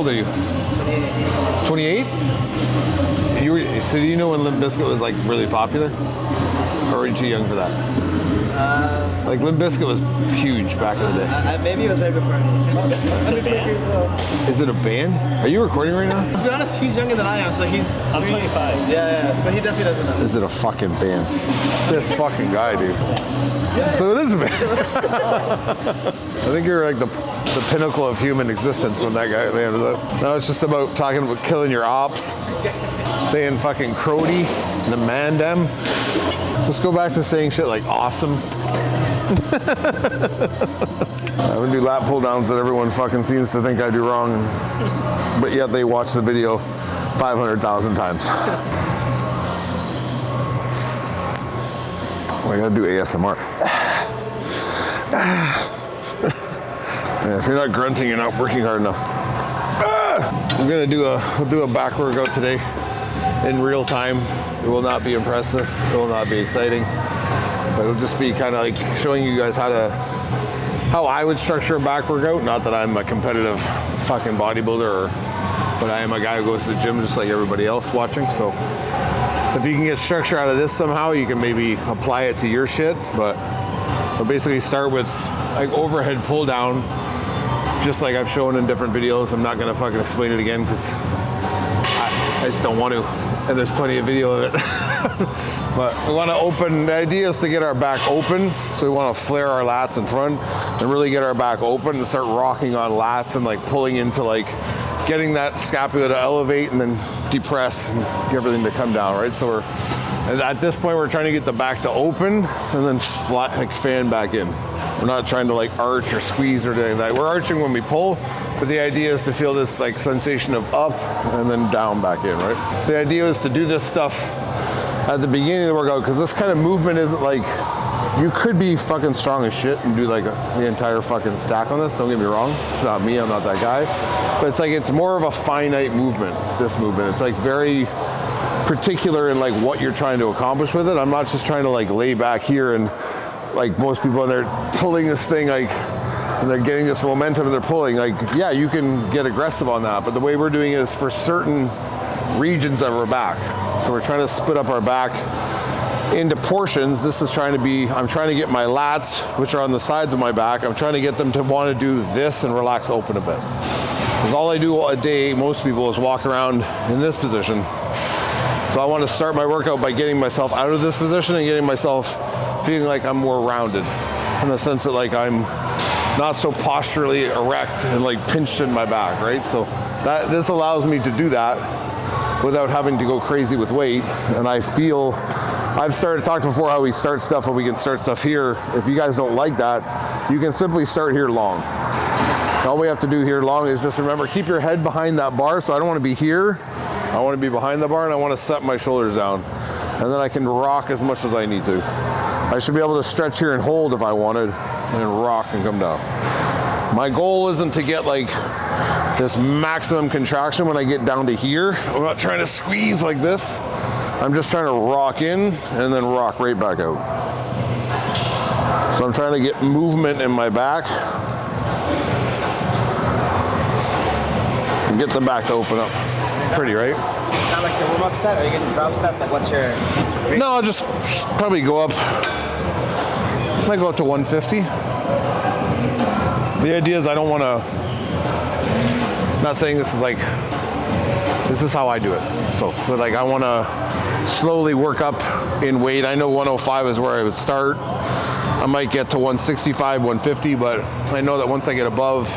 old are you? 28. 28? So do you know when Limp Bizkit was like really popular? Or were you too young for that? Like Limp Bizkit was huge back in the day. Maybe it was right before me. Is it a band? Are you recording right now? To be honest, he's younger than I am, so he's... I'm 25. Yeah, so he definitely doesn't know. Is it a fucking band? This fucking guy, dude. So it is a band. I think you're like the pinnacle of human existence when that guy landed up. Now it's just about talking about killing your ops, saying fucking Crody and the Mandem. Just go back to saying shit like awesome. I would do lap pull downs that everyone fucking seems to think I do wrong, but yet they watch the video 500,000 times. Oh, I gotta do ASMR. Yeah, if you're not grunting, you're not working hard enough. I'm gonna do a back workout today in real time. It will not be impressive. It will not be exciting. But it'll just be kind of like showing you guys how I would structure a back workout. Not that I'm a competitive fucking bodybuilder, but I am a guy who goes to the gym just like everybody else watching. So if you can get structure out of this somehow, you can maybe apply it to your shit. But I'll basically start with like overhead pull down, just like I've shown in different videos. I'm not gonna fucking explain it again because I just don't want to. And there's plenty of video of it. But we want to open, the idea is to get our back open. So we want to flare our lats in front and really get our back open and start rocking on lats and like pulling into like getting that scapula to elevate and then depress and get everything to come down, right? So at this point, we're trying to get the back to open and then flat, like fan back in. We're not trying to like arch or squeeze or anything like that. We're arching when we pull, but the idea is to feel this like sensation of up and then down back in, right? The idea is to do this stuff at the beginning of the workout because this kind of movement isn't like, you could be fucking strong as shit and do like the entire fucking stack on this, don't get me wrong. It's not me, I'm not that guy. But it's like, it's more of a finite movement, this movement. It's like very particular in like what you're trying to accomplish with it. I'm not just trying to like lay back here and like most people, they're pulling this thing like, and they're getting this momentum and they're pulling, like, yeah, you can get aggressive on that, but the way we're doing it is for certain regions of our back. So we're trying to split up our back into portions. This is trying to be, I'm trying to get my lats, which are on the sides of my back, I'm trying to get them to want to do this and relax open a bit. Because all I do a day, most people, is walk around in this position. So I want to start my workout by getting myself out of this position and getting myself feeling like I'm more rounded, in the sense that like I'm not so posturally erect and like pinched in my back, right? So this allows me to do that without having to go crazy with weight. And I feel, I've talked before how we start stuff and we can start stuff here. If you guys don't like that, you can simply start here long. All we have to do here long is just remember, keep your head behind that bar. So I don't want to be here. I want to be behind the bar and I want to set my shoulders down. And then I can rock as much as I need to. I should be able to stretch here and hold if I wanted, and rock and come down. My goal isn't to get like this maximum contraction when I get down to here. I'm not trying to squeeze like this. I'm just trying to rock in and then rock right back out. So I'm trying to get movement in my back and get the back to open up. It's pretty, right? Is that like your warm-up set? Are you getting drop sets? Like what's your... No, I'll just probably go up. I might go up to 150. The idea is I don't want to, not saying this is like, this is how I do it. So, but like I want to slowly work up in weight. I know 105 is where I would start. I might get to 165, 150, but I know that once I get above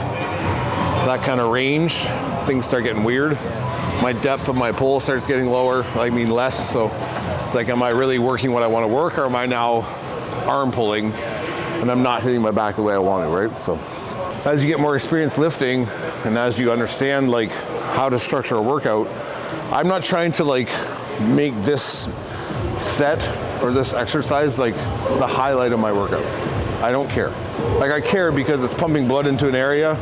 that kind of range, things start getting weird. My depth of my pull starts getting lower, I mean less. So it's like, am I really working what I want to work, or am I now arm pulling and I'm not hitting my back the way I want to, right? So as you get more experience lifting and as you understand like how to structure a workout, I'm not trying to like make this set or this exercise like the highlight of my workout. I don't care. Like I care because it's pumping blood into an area,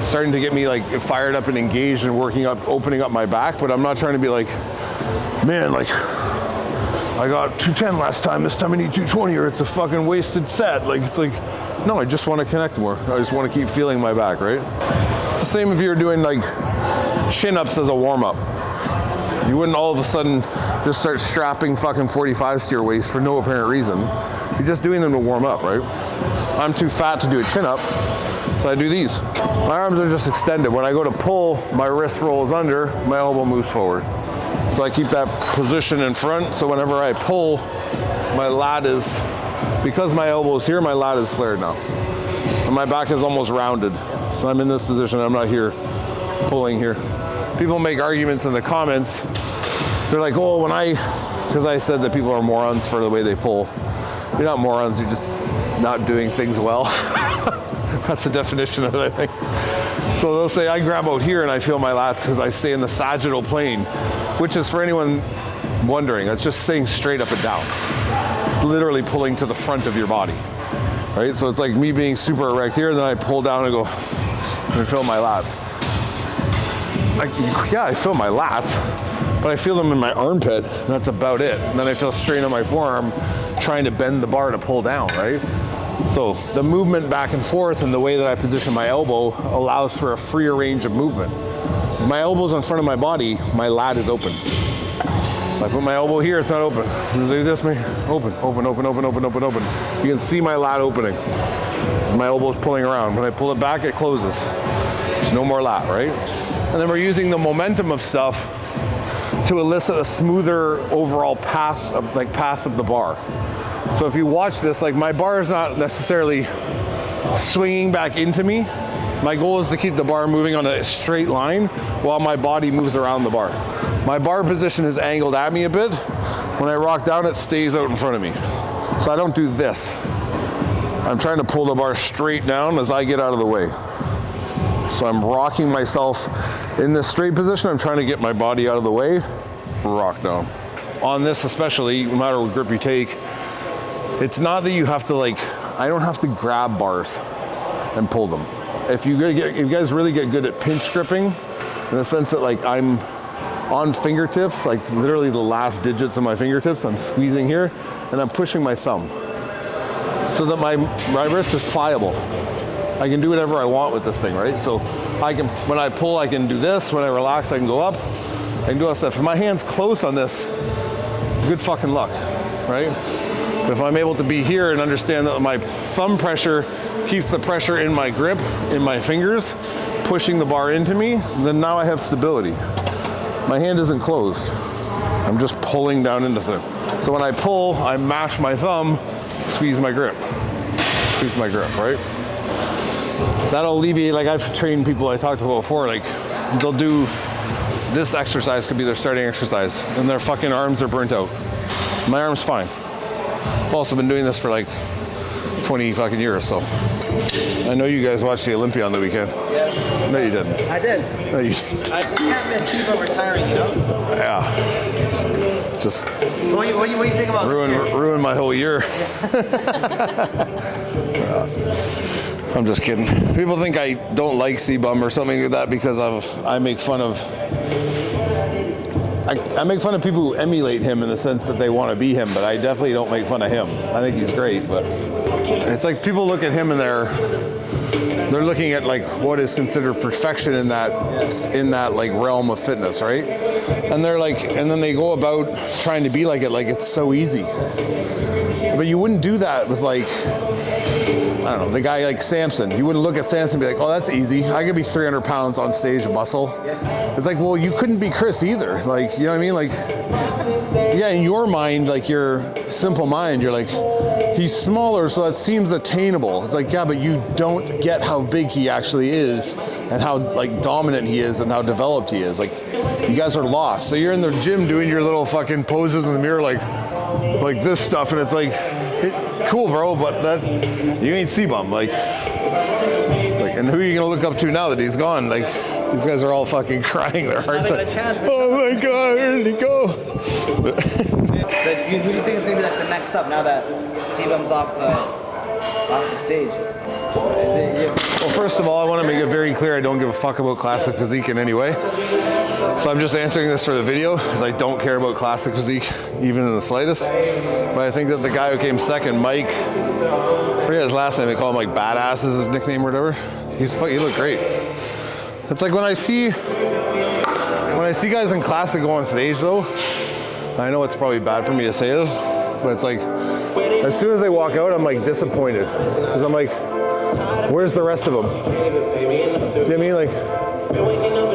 starting to get me like fired up and engaged and working up, opening up my back, but I'm not trying to be like, man, like I got 210 last time, this time I need 220 or it's a fucking wasted set. Like, it's like, no, I just want to connect more. I just want to keep feeling my back, right? It's the same if you're doing like chin-ups as a warm-up. You wouldn't all of a sudden just start strapping fucking 45s to your waist for no apparent reason. You're just doing them to warm up, right? I'm too fat to do a chin-up, so I do these. My arms are just extended. When I go to pull, my wrist rolls under, my elbow moves forward. So I keep that position in front, so whenever I pull, my lat is, because my elbow is here, my lat is flared now. And my back is almost rounded. So I'm in this position, I'm not here, pulling here. People make arguments in the comments. They're like, oh, because I said that people are morons for the way they pull. You're not morons, you're just not doing things well. That's the definition of it, I think. So they'll say, I grab out here and I feel my lats because I stay in the sagittal plane, which is, for anyone wondering, it's just staying straight up and down. It's literally pulling to the front of your body, right? So it's like me being super erect here, and then I pull down and go, and I feel my lats. Yeah, I feel my lats, but I feel them in my armpit, and that's about it. And then I feel strain on my forearm trying to bend the bar to pull down, right? So the movement back and forth and the way that I position my elbow allows for a freer range of movement. If my elbow's in front of my body, my lat is open. So I put my elbow here, it's not open. Do this, me, open, open, open, open, open, open, open. You can see my lat opening. So my elbow's pulling around. When I pull it back, it closes. There's no more lat, right? And then we're using the momentum of stuff to elicit a smoother overall path of the bar. So if you watch this, like, my bar is not necessarily swinging back into me. My goal is to keep the bar moving on a straight line while my body moves around the bar. My bar position is angled at me a bit. When I rock down, it stays out in front of me. So I don't do this. I'm trying to pull the bar straight down as I get out of the way. So I'm rocking myself in this straight position. I'm trying to get my body out of the way, rock down. On this especially, no matter what grip you take, it's not that you have to, like, I don't have to grab bars and pull them. If you guys really get good at pinch gripping, in the sense that, like, I'm on fingertips, like literally the last digits of my fingertips, I'm squeezing here and I'm pushing my thumb so that my wrist is pliable. I can do whatever I want with this thing, right? So I can, when I pull, I can do this. When I relax, I can go up. I can do all that stuff. If my hand's close on this, good fucking luck, right? But if I'm able to be here and understand that my thumb pressure keeps the pressure in my grip, in my fingers, pushing the bar into me, then now I have stability. My hand isn't closed. I'm just pulling down into things. So when I pull, I mash my thumb, squeeze my grip. Squeeze my grip, right? That'll alleviate, like, I've trained people I talked about before, like, they'll do this exercise, could be their starting exercise, and their fucking arms are burnt out. My arm's fine. I've also been doing this for like 20 fucking years, so. I know you guys watched the Olympia on the weekend. Yeah. No, you didn't. I did. No, you didn't. I can't miss Siva retiring, you know? Yeah. Just So what do you think about this year? ruin my whole year. I'm just kidding. People think I don't like C-Bum or something like that because I make fun of people who emulate him in the sense that they want to be him, but I definitely don't make fun of him. I think he's great, but it's like people look at him and they're looking at, like, what is considered perfection in that like realm of fitness, right? And they're like, and then they go about trying to be like it, like it's so easy. But you wouldn't do that with, like, I don't know, the guy like Samson. You wouldn't look at Samson and be like, oh, that's easy. I could be 300 pounds on stage of muscle. It's like, well, you couldn't be Chris either. Like, you know what I mean? Like, yeah, in your mind, like your simple mind, you're like, he's smaller, so that seems attainable. It's like, yeah, but you don't get how big he actually is and how, like, dominant he is and how developed he is. Like, you guys are lost. So you're in the gym doing your little fucking poses in the mirror, like this stuff, and it's like, cool, bro, but that, you ain't C-Bum. Like, it's like, and who are you gonna look up to now that he's gone? Like, these guys are all fucking crying their hearts out. Oh my God, where did he go? So who do you think is gonna be like the next up now that C-Bum's off the stage? Well, first of all, I want to make it very clear I don't give a fuck about classic physique in any way. So I'm just answering this for the video because I don't care about classic physique even in the slightest. But I think that the guy who came second, Mike, I forget his last name, they call him like Badass is his nickname or whatever. He looked great. It's like when I see see guys in class that go on stage though, I know it's probably bad for me to say this, but it's like, as soon as they walk out, I'm like disappointed. Because I'm like, where's the rest of them? Do you know what I mean? Like,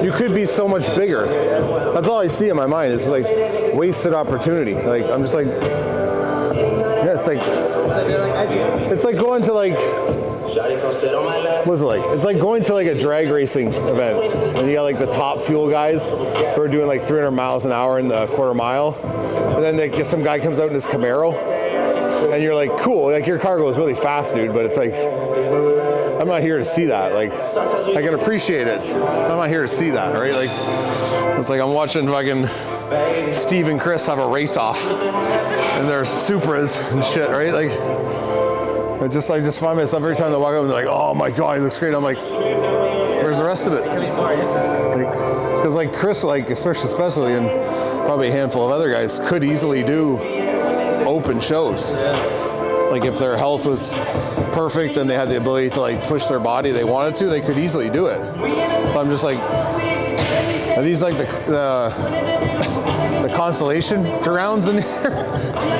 you could be so much bigger. That's all I see in my mind. It's like wasted opportunity. Like, I'm just like, yeah, it's like going to like, what is it like? It's like going to like a drag racing event, and you got like the top fuel guys who are doing like 300 miles an hour in the quarter mile, and then like some guy comes out in his Camaro, and you're like, cool, like your car goes really fast, dude, but it's like, I'm not here to see that. Like, I can appreciate it. I'm not here to see that, right? Like, it's like I'm watching fucking Steve and Chris have a race off in their Supras and shit, right? Like, I just find myself every time they walk up and they're like, oh my God, he looks great. I'm like, where's the rest of it? Because like Chris, like especially, and probably a handful of other guys could easily do open shows. Like if their health was perfect and they had the ability to like push their body they wanted to, they could easily do it. So I'm just like, are these like the consolation rounds in here?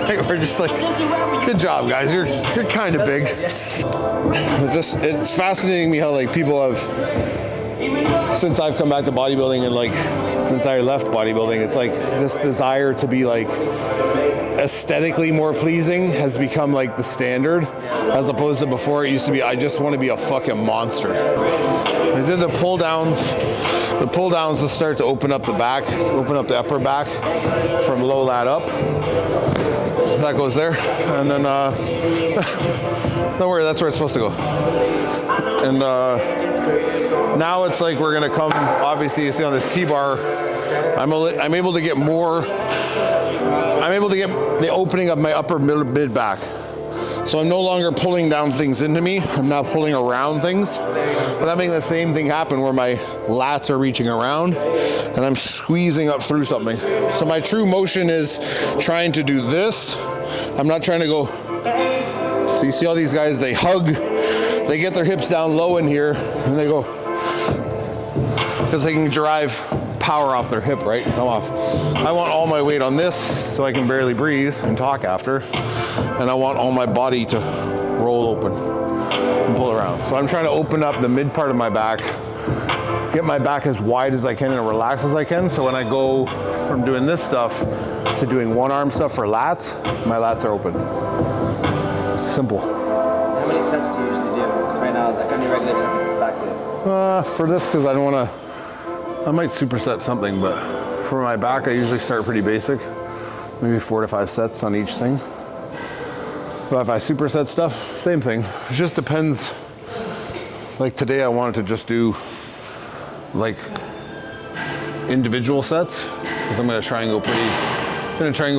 Like, we're just like, good job guys, you're kind of big. It's fascinating me how like people have, since I've come back to bodybuilding and like since I left bodybuilding, it's like this desire to be like aesthetically more pleasing has become like the standard, as opposed to before it used to be, I just want to be a fucking monster. I did the pull downs. The pull downs will start to open up the back, open up the upper back from low lat up. That goes there, and then don't worry, that's where it's supposed to go. And now it's like we're gonna come. Obviously, you see on this T-bar, I'm able to get more. I'm able to get the opening of my upper mid back. So I'm no longer pulling down things into me. I'm now pulling around things. But I'm making the same thing happen where my lats are reaching around and I'm squeezing up through something. So my true motion is trying to do this. I'm not trying to go. So you see all these guys, they hug, they get their hips down low in here and they go, because they can derive power off their hip, right? Come off. I want all my weight on this so I can barely breathe and talk after. And I want all my body to roll open and pull around. So I'm trying to open up the mid part of my back, get my back as wide as I can and relax as I can. So when I go from doing this stuff to doing one arm stuff for lats, my lats are open. Simple. How many sets do you usually do? Right now, like on your regular type of back day? For this, because I don't want to, I might superset something, but for my back, I usually start pretty basic. Maybe 4 to 5 sets on each thing. But if I superset stuff, same thing. It just depends. Like today I wanted to just do like individual sets, because I'm gonna try and go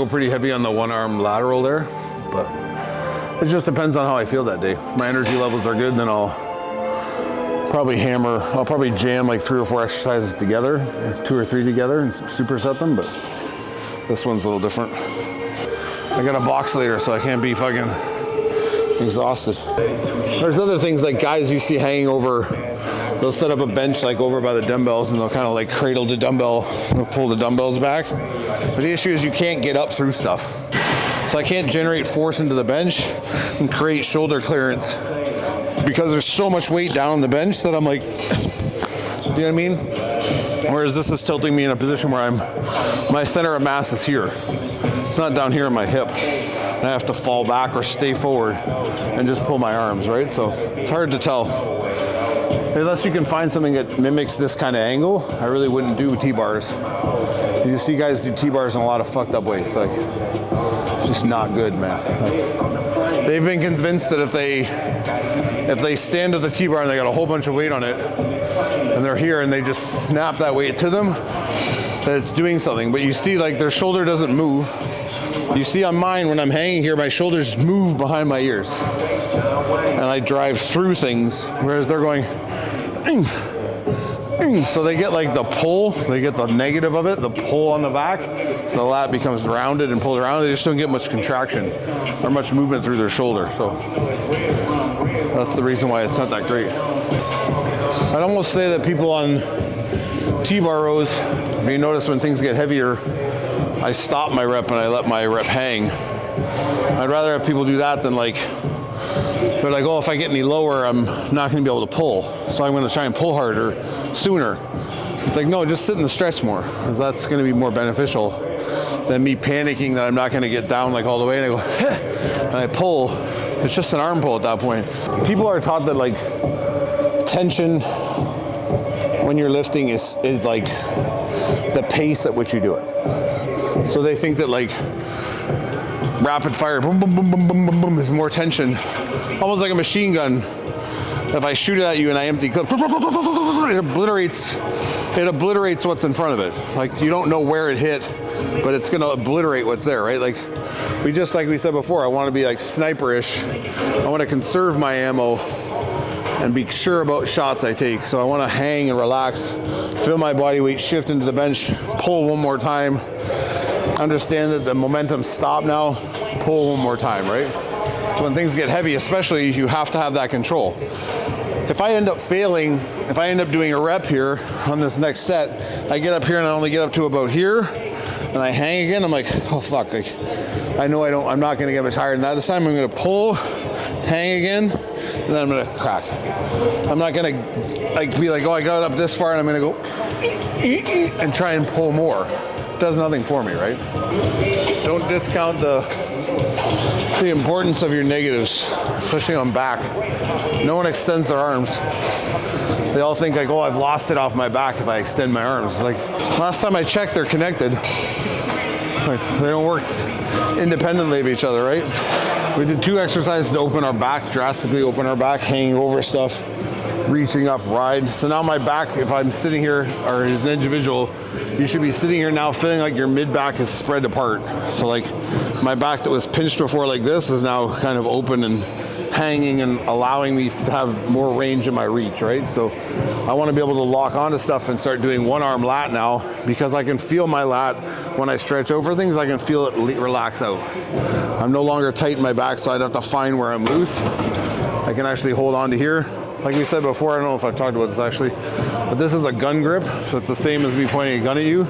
pretty heavy on the one arm lateral there. But it just depends on how I feel that day. If my energy levels are good, then I'll probably jam like 3 or 4 exercises together, or 2 or 3 together and superset them, but this one's a little different. I got a box later, so I can't be fucking exhausted. There's other things like guys you see hanging over, they'll set up a bench like over by the dumbbells and they'll kind of like cradle the dumbbell, they'll pull the dumbbells back. But the issue is you can't get up through stuff. So I can't generate force into the bench and create shoulder clearance because there's so much weight down on the bench that I'm like, do you know what I mean? Whereas this is tilting me in a position where my center of mass is here. It's not down here in my hip. And I have to fall back or stay forward and just pull my arms, right? So it's hard to tell. Unless you can find something that mimics this kind of angle, I really wouldn't do T-bars. You see guys do T-bars in a lot of fucked up ways. Like, it's just not good, man. Like, they've been convinced that if they stand to the T-bar and they got a whole bunch of weight on it, and they're here and they just snap that weight to them, that it's doing something. But you see, like, their shoulder doesn't move. You see on mine, when I'm hanging here, my shoulders move behind my ears. And I drive through things, whereas they're going, ding, ding. So they get like the pull, they get the negative of it, the pull on the back. So the lat becomes rounded and pulled around. They just don't get much contraction or much movement through their shoulder. So that's the reason why it's not that great. I'd almost say that people on T-bar rows If you notice when things get heavier, I stop my rep and I let my rep hang. I'd rather have people do that than like, they're like, oh, if I get any lower, I'm not gonna be able to pull. So I'm gonna try and pull harder sooner. It's like, no, just sit in the stretch more, because that's gonna be more beneficial than me panicking that I'm not gonna get down like all the way and I go, heh, and I pull. It's just an arm pull at that point. People are taught that like tension when you're lifting is like the pace at which you do it. So they think that like rapid fire, boom, boom, boom, boom, boom, boom, boom, is more tension. Almost like a machine gun. If I shoot it at you and I empty clip, it obliterates what's in front of it. Like you don't know where it hit, but it's gonna obliterate what's there, right? Like we said before, I wanna be like sniper-ish. I wanna conserve my ammo and be sure about shots I take. So I wanna hang and relax, feel my body weight shift into the bench, pull one more time, understand that the momentum's stopped now, pull one more time, right? So when things get heavy, especially, you have to have that control. If I end up failing, if I end up doing a rep here on this next set, I get up here and I only get up to about here, and I hang again, I'm like, oh fuck, like, I know I'm not gonna get much higher than that. This time I'm gonna pull, hang again, and then I'm gonna crack. I'm not gonna like be like, oh, I got up this far and I'm gonna go and try and pull more. It does nothing for me, right? Don't discount the importance of your negatives, especially on back. No one extends their arms. They all think like, oh, I've lost it off my back if I extend my arms. Like last time I checked, they're connected. Like, they don't work independently of each other, right? We did 2 exercises to open our back, drastically open our back, hanging over stuff, reaching up, ride. So now my back, if I'm sitting here, or as an individual, you should be sitting here now feeling like your mid-back is spread apart. So like my back that was pinched before like this is now kind of open and hanging and allowing me to have more range in my reach, right? So I want to be able to lock onto stuff and start doing one arm lat now, because I can feel my lat when I stretch over things. I can feel it relax out. I'm no longer tight in my back, so I'd have to find where I'm loose. I can actually hold on to here. Like we said before, I don't know if I've talked about this actually, but this is a gun grip, so it's the same as me pointing a gun at you.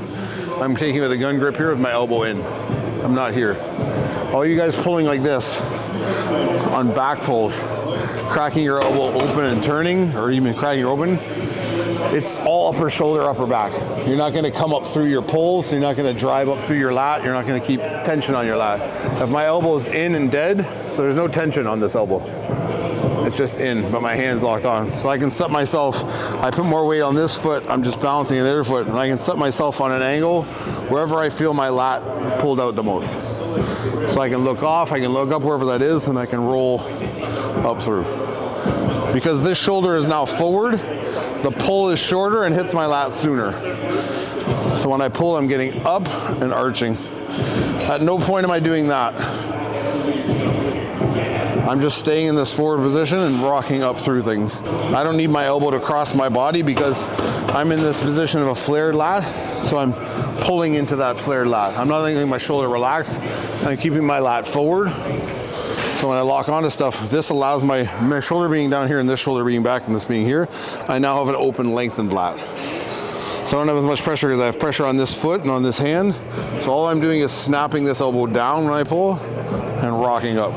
I'm taking with a gun grip here with my elbow in. I'm not here. All you guys pulling like this on back pulls, cracking your elbow open and turning, or even cracking your open, it's all upper shoulder, upper back. You're not gonna come up through your pulls, you're not gonna drive up through your lat, you're not gonna keep tension on your lat. If my elbow is in and dead, so there's no tension on this elbow. It's just in, but my hand's locked on. So I can set myself, I put more weight on this foot, I'm just balancing the other foot, and I can set myself on an angle wherever I feel my lat pulled out the most. So I can look off, I can look up wherever that is, and I can roll up through. Because this shoulder is now forward, the pull is shorter and hits my lat sooner. So when I pull, I'm getting up and arching. At no point am I doing that. I'm just staying in this forward position and rocking up through things. I don't need my elbow to cross my body because I'm in this position of a flared lat, so I'm pulling into that flared lat. I'm not letting my shoulder relax. I'm keeping my lat forward. So when I lock onto stuff, this allows my shoulder being down here and this shoulder being back and this being here. I now have an open, lengthened lat. So I don't have as much pressure because I have pressure on this foot and on this hand. So all I'm doing is snapping this elbow down when I pull and rocking up.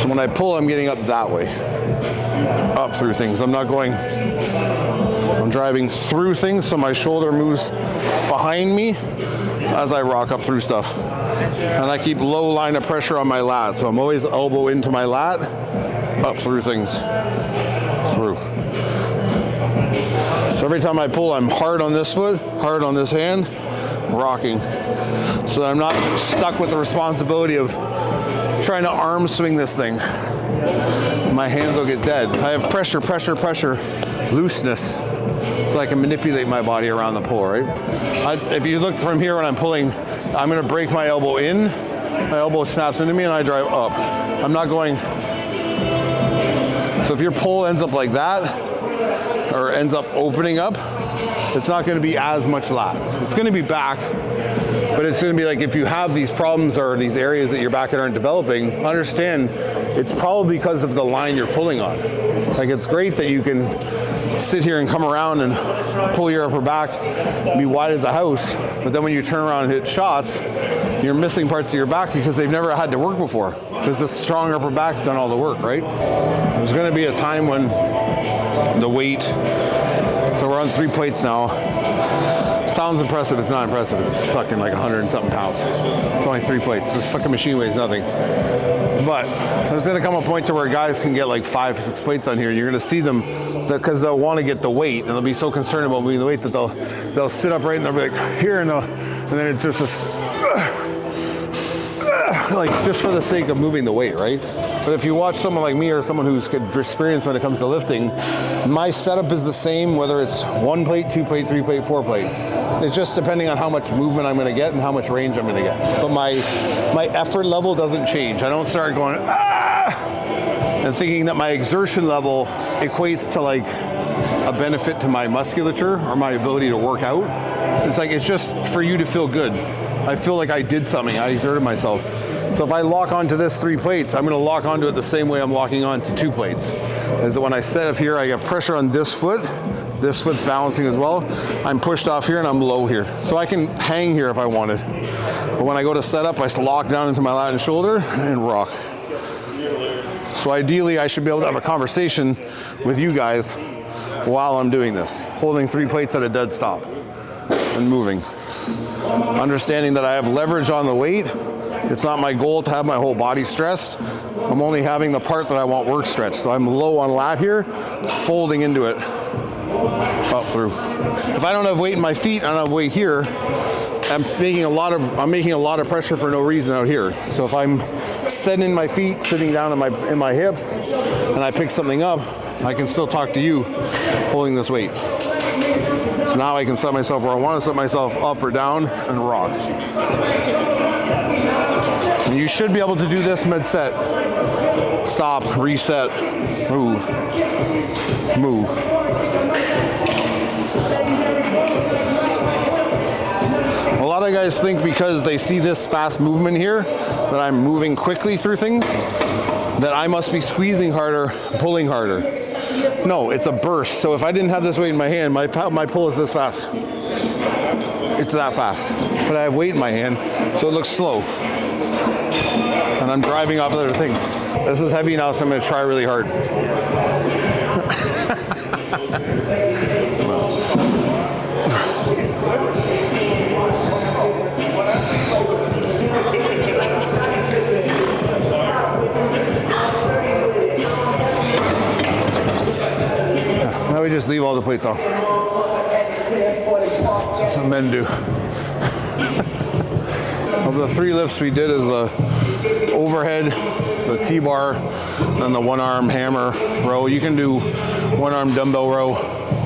So when I pull, I'm getting up that way, up through things. I'm driving through things, so my shoulder moves behind me as I rock up through stuff. And I keep low line of pressure on my lat, so I'm always elbow into my lat, up through things, through. So every time I pull, I'm hard on this foot, hard on this hand, rocking. So that I'm not stuck with the responsibility of trying to arm swing this thing. My hands will get dead. I have pressure, pressure, pressure, looseness, so I can manipulate my body around the pull, right? If you look from here when I'm pulling, I'm gonna break my elbow in, my elbow snaps into me and I drive up. I'm not going, so if your pull ends up like that, or ends up opening up, it's not gonna be as much lat. It's gonna be back, but it's gonna be like, if you have these problems or these areas that your back aren't developing, understand it's probably because of the line you're pulling on. Like, it's great that you can sit here and come around and pull your upper back, be wide as a house, but then when you turn around and hit shots, you're missing parts of your back because they've never had to work before, because the strong upper back's done all the work, right? There's going to be a time when the weight, so we're on 3 plates now. It sounds impressive, it's not impressive. It's fucking like 100 and something pounds. It's only 3 plates. This fucking machine weighs nothing. But there's going to come a point to where guys can get like 5 or 6 plates on here, and you're going to see them, because they'll want to get the weight, and they'll be so concerned about moving the weight that they'll sit upright and they'll be like here, and then it's just this like just for the sake of moving the weight, right? But if you watch someone like me or someone who's experienced when it comes to lifting, my setup is the same whether it's 1 plate, 2 plate, 3 plate, 4 plate. It's just depending on how much movement I'm going to get and how much range I'm going to get. But my effort level doesn't change. I don't start going and thinking that my exertion level equates to like a benefit to my musculature or my ability to work out. It's like, it's just for you to feel good. I feel like I did something, I exerted myself. So if I lock onto this 3 plates, I'm gonna lock onto it the same way I'm locking onto 2 plates. Is that when I set up here, I have pressure on this foot's balancing as well. I'm pushed off here and I'm low here. So I can hang here if I wanted. But when I go to set up, I lock down into my lat and shoulder and rock. So ideally, I should be able to have a conversation with you guys while I'm doing this, holding 3 plates at a dead stop and moving. Understanding that I have leverage on the weight. It's not my goal to have my whole body stressed. I'm only having the part that I want work stretched. So I'm low on lat here, folding into it, up through. If I don't have weight in my feet, I don't have weight here, I'm making a lot of pressure for no reason out here. So if I'm sitting in my feet, sitting down in my hips, and I pick something up, I can still talk to you holding this weight. So now I can set myself where I want to set myself, up or down, and rock. And you should be able to do this mid-set. Stop, reset, move, move. A lot of guys think because they see this fast movement here, that I'm moving quickly through things, that I must be squeezing harder, pulling harder. No, it's a burst. So if I didn't have this weight in my hand, my pull is this fast. It's that fast. But I have weight in my hand, so it looks slow. And I'm driving off other things. This is heavy now, so I'm going to try really hard. Now we just leave all the plates on. That's what men do. Of the 3 lifts we did is the overhead, the T-bar, and the 1-arm hammer row. You can do 1-arm dumbbell row,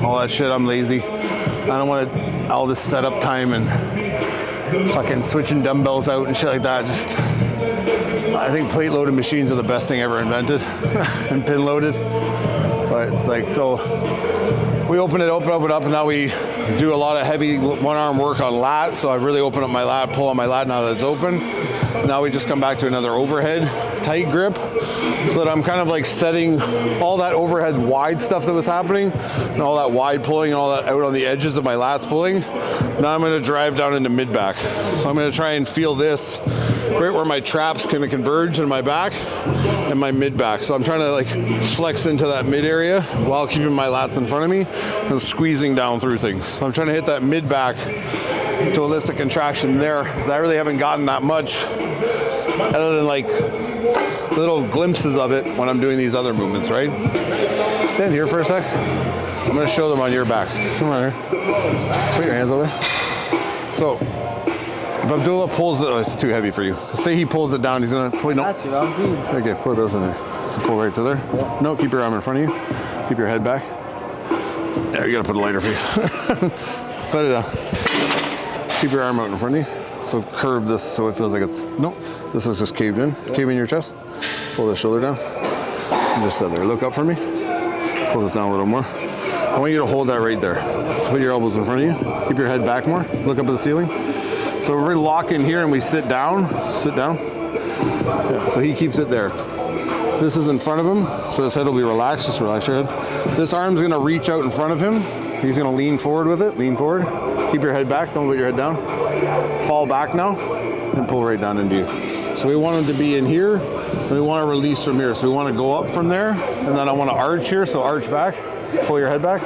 all that shit. I'm lazy. I don't want all this setup time and fucking switching dumbbells out and shit like that. Just, I think plate loaded machines are the best thing ever invented and pin loaded. But it's like, so we open it up, and now we do a lot of heavy 1-arm work on lat. So I really open up my lat, pull on my lat now that it's open. Now we just come back to another overhead tight grip, so that I'm kind of like setting all that overhead wide stuff that was happening, and all that wide pulling and all that out on the edges of my lats pulling. Now I'm going to drive down into mid-back. So I'm going to try and feel this right where my trap's going to converge in my back and my mid-back. So I'm trying to like flex into that mid area while keeping my lats in front of me and squeezing down through things. So I'm trying to hit that mid-back to elicit contraction there, because I really haven't gotten that much other than like little glimpses of it when I'm doing these other movements, right? Stand here for a sec. I'm going to show them on your back. Come on here. Put your hands over there. So, if Abdullah pulls it, oh, it's too heavy for you. Say he pulls it down, he's going to pull, no. Okay, put those in there. So pull right to there. Yeah. No, keep your arm in front of you. Keep your head back. Yeah, you got to put a lighter for you. Let it down. Keep your arm out in front of you. So curve this so it feels like it's, nope. This is just caved in. Cave in your chest. Pull the shoulder down. And just sit there. Look up for me. Pull this down a little more. I want you to hold that right there. So put your elbows in front of you. Keep your head back more. Look up at the ceiling. So we lock in here and we sit down. Sit down. Yeah, so he keeps it there. This is in front of him, so his head will be relaxed. Just relax your head. This arm's gonna reach out in front of him. He's gonna lean forward with it, lean forward. Keep your head back, don't put your head down. Fall back now, and pull right down into you. So we want him to be in here, and we wanna release from here. So we wanna go up from there, and then I wanna arch here, so arch back, pull your head back,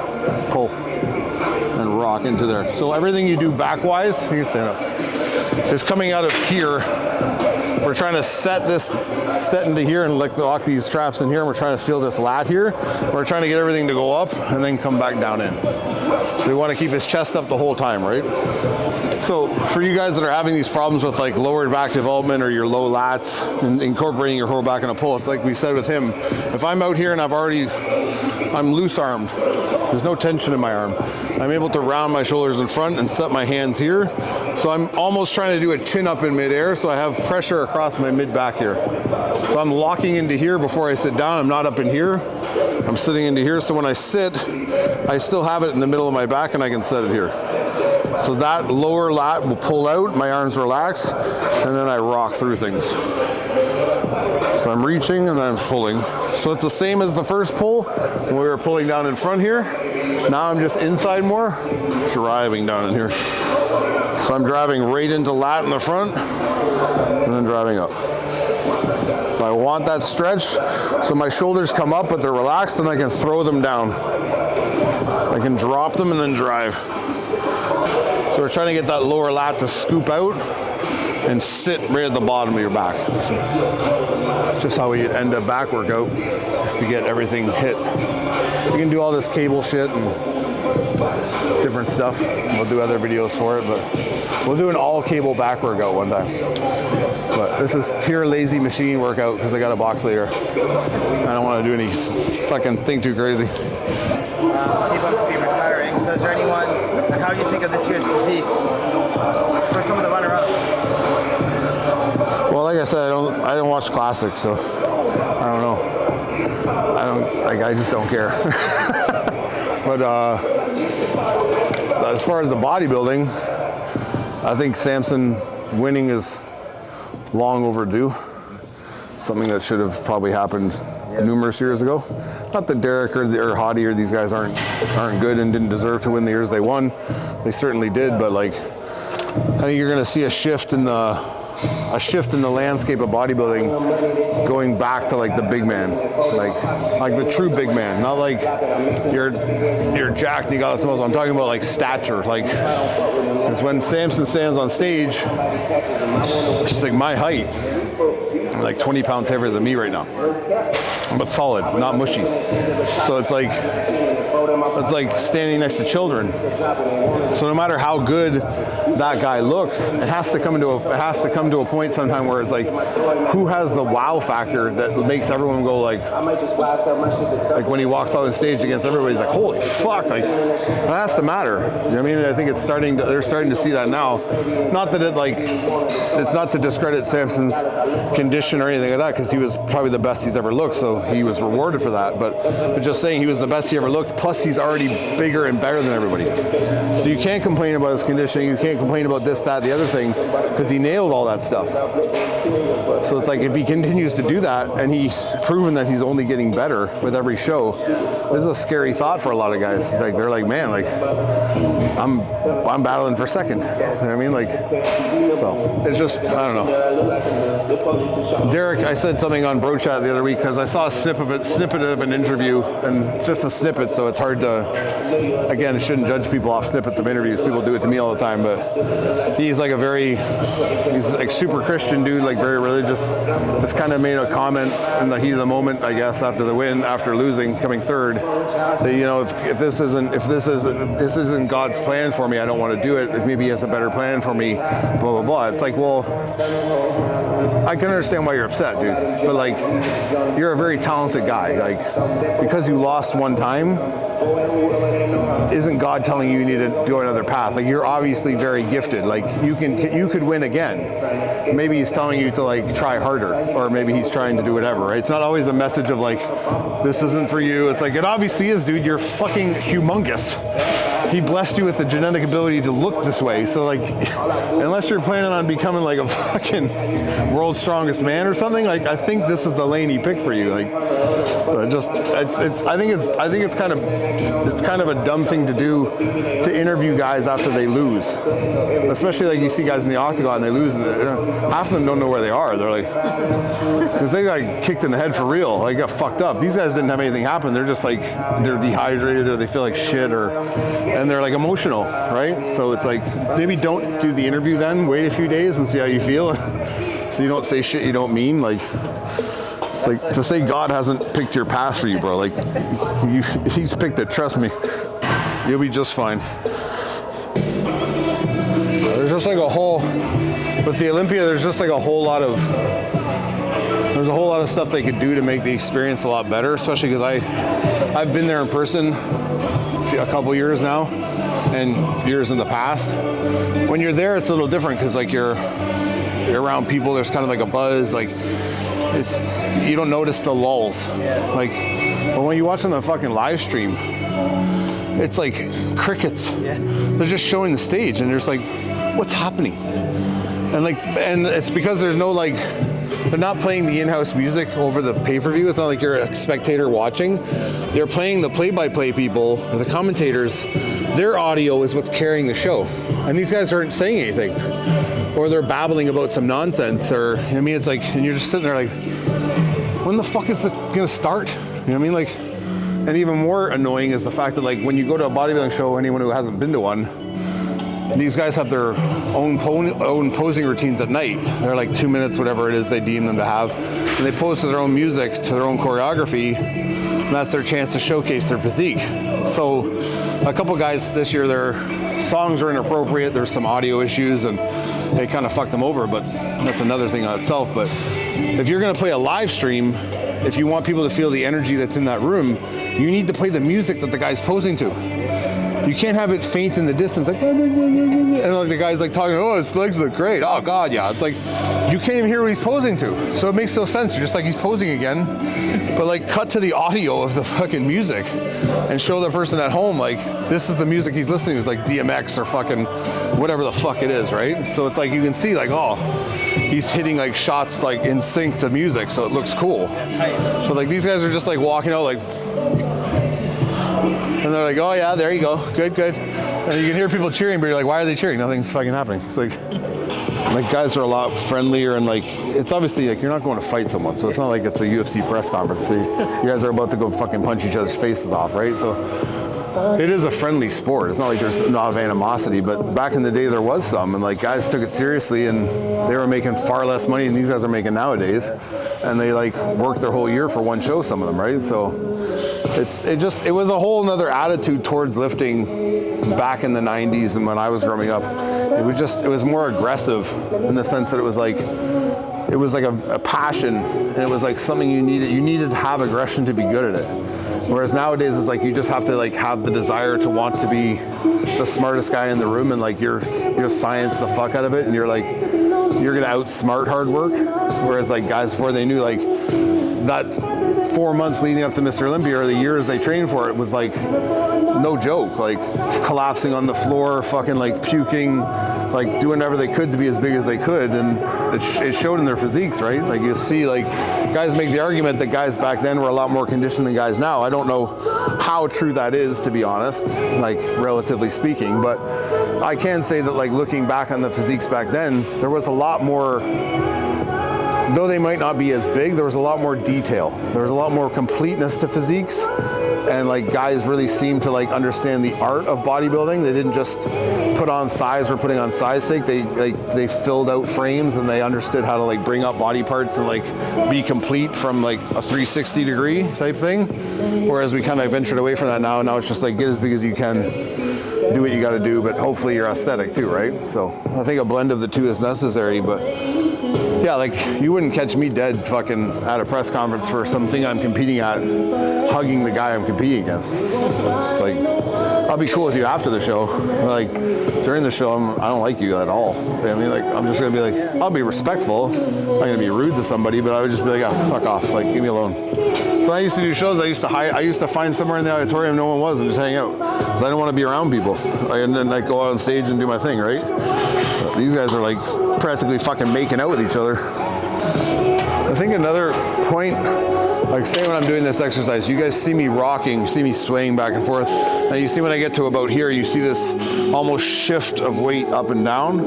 pull, and rock into there. So everything you do back-wise, you can stand up, is coming out of here. We're trying to set into here and lock these traps in here, and we're trying to feel this lat here. We're trying to get everything to go up and then come back down in. So we want to keep his chest up the whole time, right? So for you guys that are having these problems with like lower back development or your low lats and incorporating your whole back in a pull, it's like we said with him, if I'm out here and I'm loose armed, there's no tension in my arm, I'm able to round my shoulders in front and set my hands here. So I'm almost trying to do a chin up in midair, so I have pressure across my mid back here. So I'm locking into here before I sit down. I'm not up in here. I'm sitting into here, so when I sit, I still have it in the middle of my back and I can set it here. So that lower lat will pull out, my arms relax, and then I rock through things. So I'm reaching and then I'm pulling. So it's the same as the first pull when we were pulling down in front here. Now I'm just inside more, driving down in here. So I'm driving right into lat in the front and then driving up. So I want that stretch so my shoulders come up but they're relaxed and I can throw them down. I can drop them and then drive. So we're trying to get that lower lat to scoop out and sit right at the bottom of your back. So just how we end a back workout, just to get everything hit. You can do all this cable shit and different stuff. We'll do other videos for it, but we'll do an all cable back workout one time. But this is pure lazy machine workout because I got a box later. I don't want to do any fucking thing too crazy. C-Bum to be retiring. So is there anyone, like, how do you think of this year's physique for some of the runner-ups? Well, like I said, I don't watch classics, so I don't know. I just don't care. But as far as the bodybuilding, I think Samson winning is long overdue. Something that should have probably happened numerous years ago. Not that Derek or Hottie or these guys aren't good and didn't deserve to win the years they won. They certainly did, but like, I think you're going to see a shift in the landscape of bodybuilding, going back to like the big man, like the true big man, not like you're jacked and you got some muscle. I'm talking about like stature, like, because when Samson stands on stage, she's like my height, like 20 pounds heavier than me right now, but solid, not mushy. So it's like standing next to children. So no matter how good that guy looks, it has to come to a point sometime where it's like, who has the wow factor that makes everyone go like when he walks on the stage against everybody, he's like, holy fuck, like that has to matter. You know what I mean? I think they're starting to see that now. Not that it's not to discredit Samson's condition or anything like that, because he was probably the best he's ever looked, so he was rewarded for that. But just saying he was the best he ever looked, plus he's already bigger and better than everybody. So you can't complain about his conditioning, you can't complain about this, that, the other thing, because he nailed all that stuff. So it's like, if he continues to do that, and he's proven that he's only getting better with every show, this is a scary thought for a lot of guys. It's like, they're like, man, like, I'm battling for second. You know what I mean? Like, so it's just, I don't know. Derek, I said something on Bro Chat the other week because I saw a snippet of an interview, and it's just a snippet, so it's hard to, again, I shouldn't judge people off snippets of interviews. People do it to me all the time, but he's like he's like super Christian dude, like very religious. Just kind of made a comment in the heat of the moment, I guess, after the win, after losing, coming third, that, you know, if this isn't God's plan for me, I don't want to do it. If maybe he has a better plan for me, blah blah blah. It's like, well, I can understand why you're upset, dude, but like, you're a very talented guy. Like, because you lost one time, isn't God telling you need to do another path? Like, you're obviously very gifted. Like, you could win again. Maybe he's telling you to like try harder, or maybe he's trying to do whatever, right? It's not always a message of like, this isn't for you. It's like, it obviously is, dude. You're fucking humongous. he blessed you with the genetic ability to look this way. So like, unless you're planning on becoming like a fucking world's strongest man or something, like I think this is the lane he picked for you. Like, I think it's kind of a dumb thing to do, to interview guys after they lose, especially like you see guys in the octagon, they lose, and half of them don't know where they are. They're like, because they got kicked in the head for real, like got fucked up. These guys didn't have anything happen. They're just like, they're dehydrated or they feel like shit, and they're like emotional, right? So it's like, maybe don't do the interview then, wait a few days and see how you feel, so you don't say shit you don't mean. Like, it's like to say God hasn't picked your path for you, bro. Like, he's picked it, trust me. You'll be just fine. There's just like a whole, with the Olympia, there's just like a whole lot of stuff they could do to make the experience a lot better, especially because I've been there in person a couple years now, and years in the past. When you're there, it's a little different because like you're around people, there's kind of like a buzz, like you don't notice the lulls. Like, but when you watch on the fucking live stream, it's like crickets. They're just showing the stage and there's like, what's happening? And it's because there's no like, they're not playing the in-house music over the pay-per-view. It's not like you're a spectator watching. They're playing the play-by-play people, or the commentators. Their audio is what's carrying the show. And these guys aren't saying anything. Or they're babbling about some nonsense, or, I mean, it's like, and you're just sitting there like, when the fuck is this gonna start? You know what I mean? Like, and even more annoying is the fact that like, when you go to a bodybuilding show, anyone who hasn't been to one, these guys have their own posing routines at night. They're like 2 minutes, whatever it is they deem them to have. And they pose to their own music, to their own choreography, and that's their chance to showcase their physique. So a couple guys this year, their songs are inappropriate. There's some audio issues and they kind of fucked them over, but that's another thing on itself. But if you're gonna play a live stream, if you want people to feel the energy that's in that room, you need to play the music that the guy's posing to. You can't have it faint in the distance, like, and like the guy's like talking, oh, his legs look great. Oh God, yeah. It's like, you can't even hear what he's posing to. So it makes no sense. You're just like, he's posing again. But like, cut to the audio of the fucking music and show the person at home, like, this is the music he's listening to. It's like DMX or fucking whatever the fuck it is, right? So it's like, you can see like, oh, he's hitting like shots like in sync to music, so it looks cool. But like, these guys are just like walking out like, and they're like, oh yeah, there you go, good. And you can hear people cheering, but you're like, why are they cheering? Nothing's fucking happening. It's like guys are a lot friendlier, and like, it's obviously like, you're not going to fight someone, so it's not like it's a UFC press conference. So you guys are about to go fucking punch each other's faces off, right? So it is a friendly sport. It's not like there's not of animosity, but back in the day there was some, and like guys took it seriously, and they were making far less money than these guys are making nowadays, and they like worked their whole year for one show, some of them, right? So it was a whole nother attitude towards lifting back in the 90s and when I was growing up. It was more aggressive in the sense that it was like a passion, and it was like something you needed to have aggression to be good at it. Whereas nowadays it's like you just have to like have the desire to want to be the smartest guy in the room, and like you're science the fuck out of it, and you're gonna outsmart hard work. Whereas like guys before, they knew like that 4 months leading up to Mr. Olympia, or the years they trained for it, was like no joke, like collapsing on the floor, fucking like puking, like doing whatever they could to be as big as they could, and it showed in their physiques, right? Like you see, like guys make the argument that guys back then were a lot more conditioned than guys now. I don't know how true that is, to be honest, like relatively speaking, but I can say that like looking back on the physiques back then, there was a lot more, though they might not be as big, there was a lot more detail. There was a lot more completeness to physiques, and like guys really seemed to like understand the art of bodybuilding. They didn't just put on size for putting on size sake. They filled out frames, and they understood how to like bring up body parts and like be complete from like a 360 degree type thing. Whereas we kind of ventured away from that now, and now it's just like get as big as you can, do what you got to do, but hopefully you're aesthetic too, right? So I think a blend of the two is necessary, but yeah, like you wouldn't catch me dead fucking at a press conference for something I'm competing at, hugging the guy I'm competing against. It's like, I'll be cool with you after the show. Like during the show, I don't like you at all. I mean, like I'm just gonna be like, I'll be respectful. I'm not gonna be rude to somebody, but I would just be like, oh, fuck off, like leave me alone. So I used to do shows. I used to find somewhere in the auditorium no one was and just hang out because I didn't want to be around people. And then like go out on stage and do my thing, right? But these guys are like practically fucking making out with each other. I think another point, like say when I'm doing this exercise, you guys see me rocking, you see me swaying back and forth, and you see when I get to about here, you see this almost shift of weight up and down.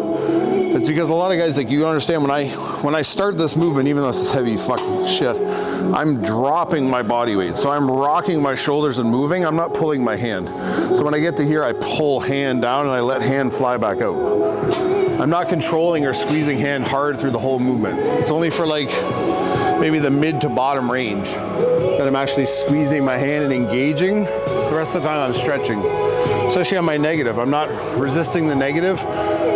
It's because a lot of guys, like you understand when I start this movement, even though it's heavy fucking shit, I'm dropping my body weight. So I'm rocking my shoulders and moving, I'm not pulling my hand. So when I get to here, I pull hand down and I let hand fly back out. I'm not controlling or squeezing hand hard through the whole movement. It's only for like maybe the mid to bottom range that I'm actually squeezing my hand and engaging. The rest of the time I'm stretching, especially on my negative. I'm not resisting the negative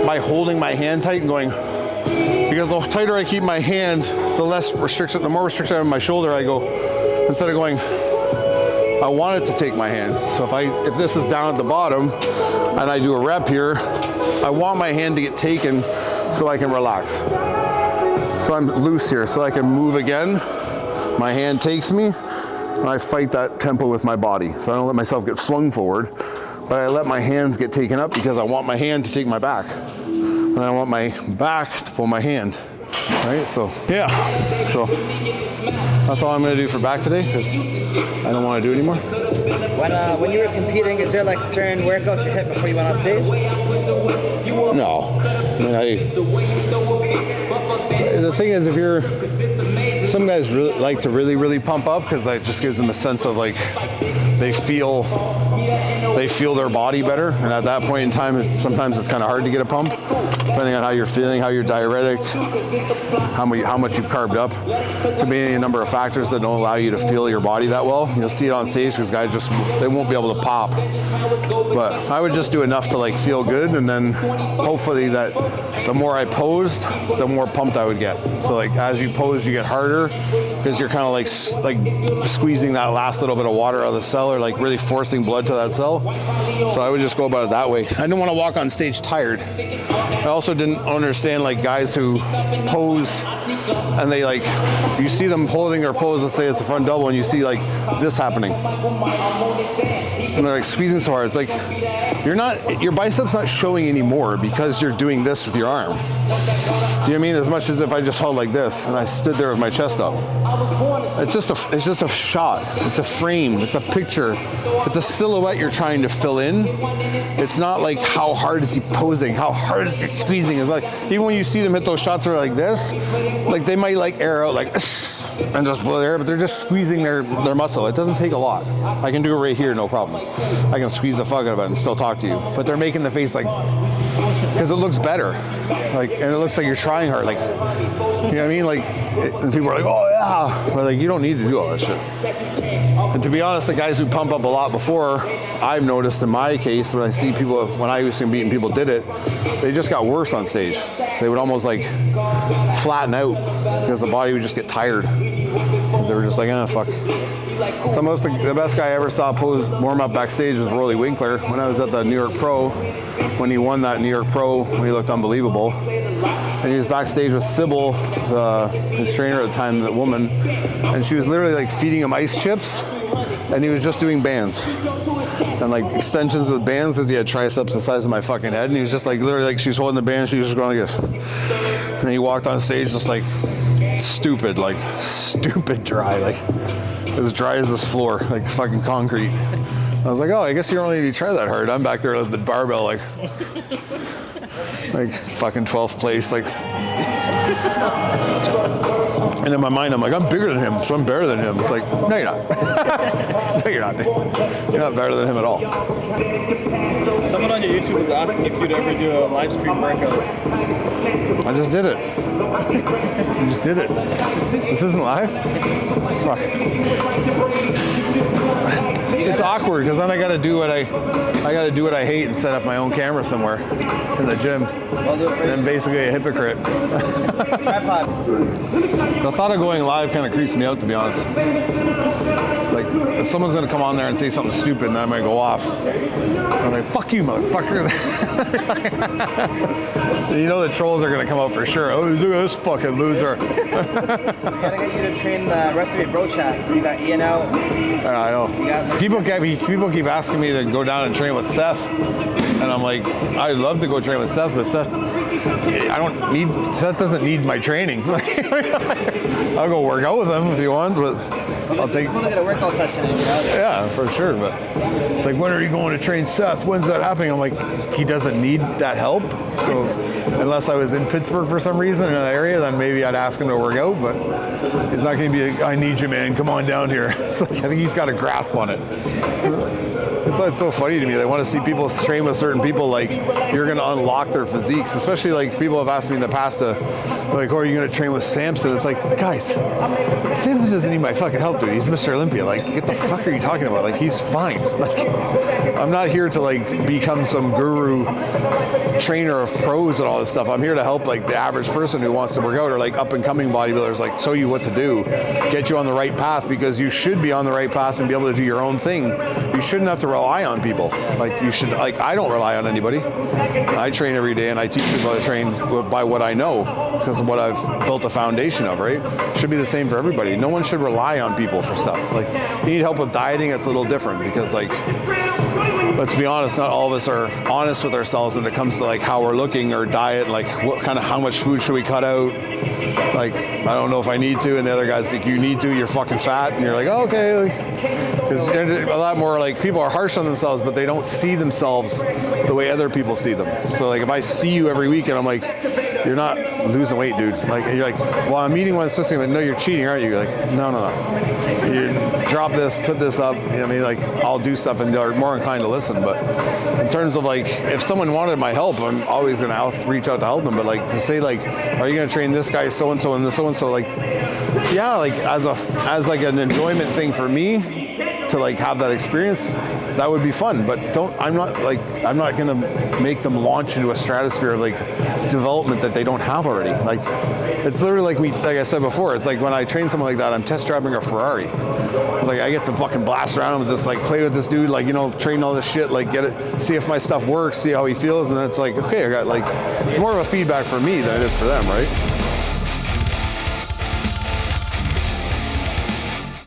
by holding my hand tight and going, because the tighter I keep my hand, the more restriction I have on my shoulder, I go, instead of going, I want it to take my hand. So if this is down at the bottom and I do a rep here, I want my hand to get taken so I can relax. So I'm loose here so I can move again. My hand takes me and I fight that tempo with my body. So I don't let myself get flung forward, but I let my hands get taken up because I want my hand to take my back. And I want my back to pull my hand, right? So yeah, so that's all I'm gonna do for back today because I don't want to do anymore. When you were competing, is there like certain workouts you hit before you went on stage? No, I mean, the thing is, some guys really like to really pump up because that just gives them a sense of like they feel their body better, and at that point in time, sometimes it's kind of hard to get a pump, depending on how you're feeling, how you're diuretic, how much you've carved up. Could be any number of factors that don't allow you to feel your body that well. You'll see it on stage because guys they won't be able to pop. But I would just do enough to like feel good, and then hopefully that the more I posed, the more pumped I would get. So like as you pose, you get harder because you're kind of like squeezing that last little bit of water out of the cell, or like really forcing blood to that cell. So I would just go about it that way. I didn't want to walk on stage tired. I also didn't understand like guys who pose and they like, you see them holding their pose, let's say it's a front double, and you see like this happening. And they're like squeezing so hard. It's like, your biceps not showing anymore because you're doing this with your arm. Do you know what I mean? As much as if I just held like this and I stood there with my chest up. It's just a shot. It's a frame. It's a picture. It's a silhouette you're trying to fill in. It's not like how hard is he posing, how hard is he squeezing. It's like even when you see them hit those shots that are like this, like they might like air out like and just blow the air, but they're just squeezing their muscle. It doesn't take a lot. I can do it right here, no problem. I can squeeze the fuck out of it and still talk to you. But they're making the face like, because it looks better, like, and it looks like you're trying hard, like, you know what I mean? Like, and people are like, oh yeah, but like, you don't need to do all that shit. And to be honest, the guys who pump up a lot before, I've noticed in my case, when I see people, when I was competing, people did it, they just got worse on stage. So they would almost like flatten out because the body would just get tired. They were just like, oh, fuck. So the best guy I ever saw pose warm up backstage was Rolly Winkler when I was at the New York Pro, when he won that New York Pro, when he looked unbelievable. And he was backstage with Sybil, his trainer at the time, that woman, and she was literally like feeding him ice chips, and he was just doing bands. And like extensions with bands because he had triceps the size of my fucking head, and he was just like literally like she was holding the band, she was just going like this. And then he walked on stage just like stupid dry, like as dry as this floor, like fucking concrete. I was like, oh, I guess you don't need to try that hard. I'm back there with the barbell like fucking 12th place, like. And in my mind, I'm like, I'm bigger than him, so I'm better than him. It's like, no, you're not. No, you're not. You're not better than him at all. Someone on your YouTube was asking if you'd ever do a live stream workout. I just did it. I just did it. This isn't live? Fuck. It's awkward because then I gotta do what I hate and set up my own camera somewhere in the gym. And then basically a hypocrite. Tripod. The thought of going live kind of creeps me out, to be honest. It's like, if someone's gonna come on there and say something stupid and then I might go off. I'm like, fuck you, motherfucker. You know the trolls are gonna come out for sure. Oh, look at this fucking loser. We gotta get you to train the rest of your bro chats. So you got Ian out. I know. People keep asking me to go down and train with Seth. And I'm like, I'd love to go train with Seth, but Seth doesn't need my training. I'll go work out with him if you want, but I'll take. We'll get a workout session in, you know? Yeah, for sure. But it's like, when are you going to train Seth? When's that happening? I'm like, he doesn't need that help. So unless I was in Pittsburgh for some reason in that area, then maybe I'd ask him to work out. But it's not going to be like, I need you, man. Come on down here. It's like, I think he's got a grasp on it. It's so funny to me. They want to see people train with certain people, like you're going to unlock their physiques. Especially like people have asked me in the past to, like, oh, are you going to train with Samson? It's like, guys, Samson doesn't need my fucking help, dude. He's Mr. Olympia. Like, what the fuck are you talking about? Like, he's fine. Like, I'm not here to like become some guru trainer of pros and all this stuff. I'm here to help like the average person who wants to work out, or like up and coming bodybuilders, like show you what to do, get you on the right path, because you should be on the right path and be able to do your own thing. You shouldn't have to rely on people. Like you should, like I don't rely on anybody. I train every day and I teach people how to train by what I know, because of what I've built a foundation of, right? Should be the same for everybody. No one should rely on people for stuff. Like you need help with dieting, it's a little different, because like, let's be honest, not all of us are honest with ourselves when it comes to like how we're looking or diet, like what kind of, how much food should we cut out? Like, I don't know if I need to, and the other guy's like, you need to, you're fucking fat, and you're like, oh, okay. Because a lot more like people are harsh on themselves, but they don't see themselves the way other people see them. So like if I see you every week and I'm like, you're not losing weight, dude. Like, and you're like, well, I'm eating what I'm supposed to. Like, no, you're cheating, aren't you? You're like, no. You drop this, put this up. You know what I mean? Like, I'll do stuff, and they're more inclined to listen. But in terms of like, if someone wanted my help, I'm always going to reach out to help them. But like to say like, are you going to train this guy so and so and this so and so? Like, yeah, like as like an enjoyment thing for me to like have that experience, that would be fun. But I'm not going to make them launch into a stratosphere of like development that they don't have already. Like, it's literally like me, like I said before, it's like when I train someone like that, I'm test driving a Ferrari. It's like I get to fucking blast around with this, like play with this dude, like, you know, train all this shit, like get it, see if my stuff works, see how he feels, and then it's like, okay, I got like, it's more of a feedback for me than it is for them, right?